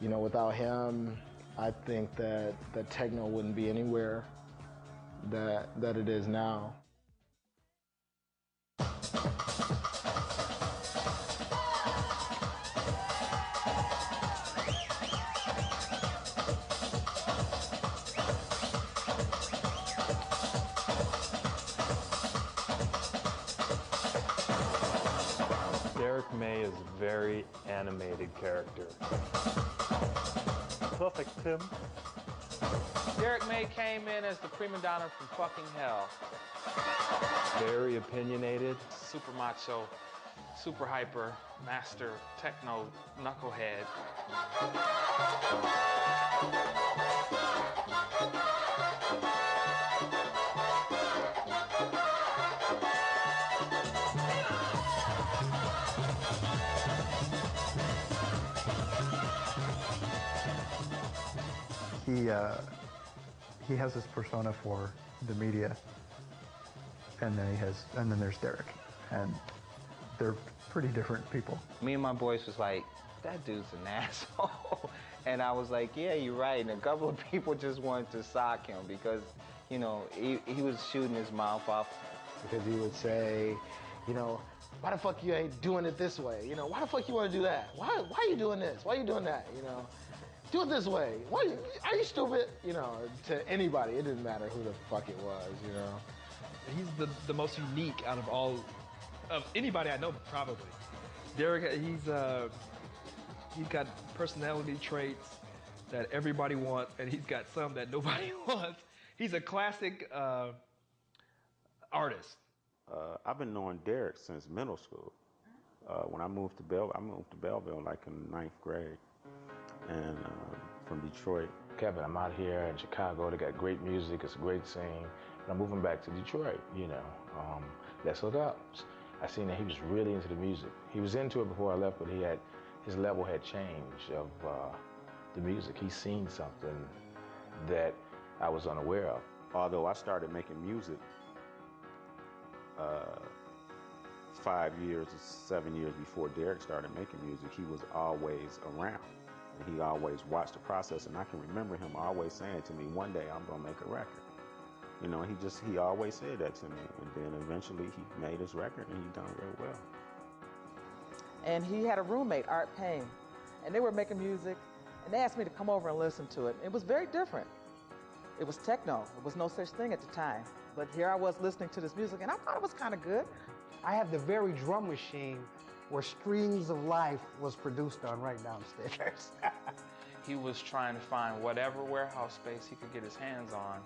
You know, without him, I think that techno wouldn't be anywhere that it is now. Derek May is a very animated character. Perfect, Tim. Derek May came in as the prima donna from fucking hell. Very opinionated. Super macho, super hyper, master techno knucklehead. He has this persona for the media, and then there's Derek, and they're pretty different people. Me and my boys was like, that dude's an asshole. And I was like, yeah, you're right. And a couple of people just wanted to sock him because, you know, he was shooting his mouth off. Because he would say, you know, why the fuck you ain't doing it this way? You know, why the fuck you want to do that? Why are you doing this? Why are you doing that? You know, do it this way. Why are you stupid? You know, to anybody, it didn't matter who the fuck it was, you know. He's the most unique out of anybody I know, probably. Derek, he's got personality traits that everybody wants, and he's got some that nobody wants. He's a classic artist. I've been knowing Derek since middle school. When I moved to Belleville like in 9th grade, and from Detroit. Kevin, I'm out here in Chicago. They got great music. It's a great scene. And I'm moving back to Detroit, you know. Let's hook up. I seen that he was really into the music. He was into it before I left, but his level had changed of the music. He's seen something that I was unaware of. Although I started making music 5 years or 7 years before Derek started making music, he was always around. And he always watched the process, and I can remember him always saying to me, one day I'm gonna make a record. You know, he always said that to me, and then eventually he made his record and he done real well. And he had a roommate, Art Payne, and they were making music, and they asked me to come over and listen to it. It was very different. It was techno. There was no such thing at the time. But here I was listening to this music, and I thought it was kind of good. I have the very drum machine where Strings of Life was produced on right downstairs. He was trying to find whatever warehouse space he could get his hands on,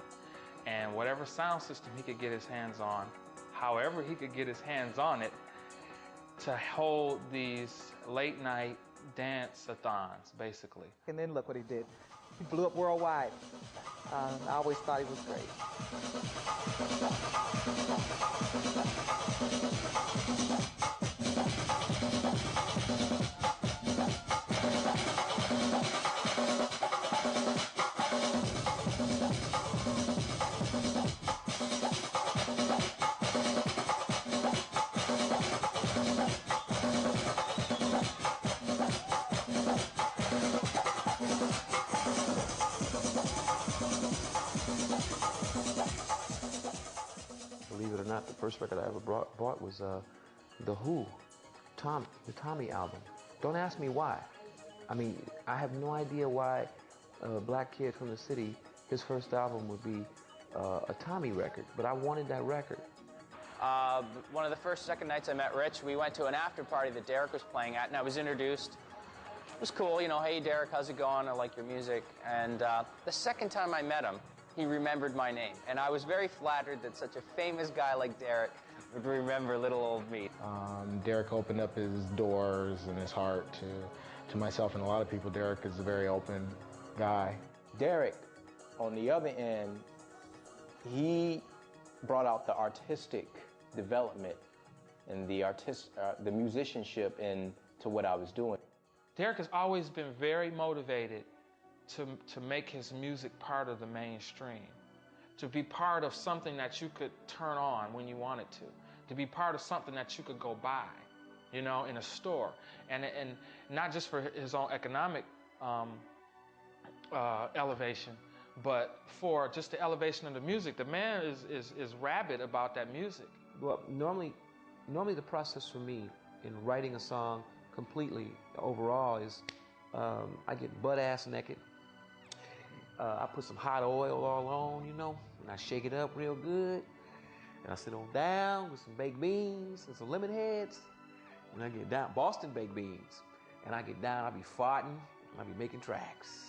and whatever sound system he could get his hands on, however he could get his hands on it, to hold these late night dance-a-thons, basically. And then look what he did. He blew up worldwide. I always thought he was great. Believe it or not, the first record I ever bought was The Who, the Tommy album. Don't ask me why. I mean, I have no idea why a black kid from the city, his first album would be a Tommy record, but I wanted that record. One of the second nights I met Rich, we went to an after party that Derek was playing at, and I was introduced. It was cool, you know, hey Derek, how's it going? I like your music. And the second time I met him, he remembered my name. And I was very flattered that such a famous guy like Derek would remember little old me. Derek opened up his doors and his heart to myself and a lot of people. Derek is a very open guy. Derek, on the other end, he brought out the artistic development and the musicianship into what I was doing. Derek has always been very motivated to make his music part of the mainstream, to be part of something that you could turn on when you wanted to be part of something that you could go buy, you know, in a store. And not just for his own economic elevation, but for just the elevation of the music, the man is rabid about that music. Well, normally the process for me in writing a song completely overall is I get butt-ass naked. I put some hot oil all on, you know, and I shake it up real good. And I sit on down with some baked beans and some lemon heads. And I get down, Boston baked beans. And I get down, I be farting, and I be making tracks.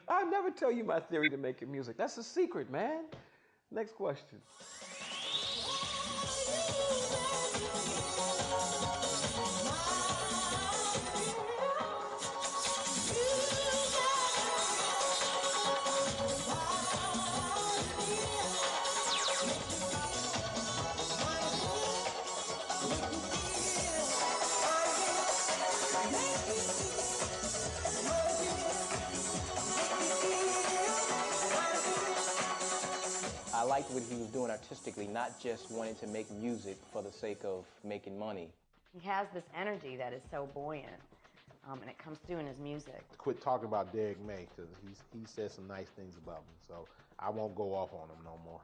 I'll never tell you my theory to making music. That's a secret, man. Next question. I liked what he was doing artistically, not just wanting to make music for the sake of making money. He has this energy that is so buoyant, and it comes through in his music. Quit talking about Derek May, because he said some nice things about me, so I won't go off on him no more.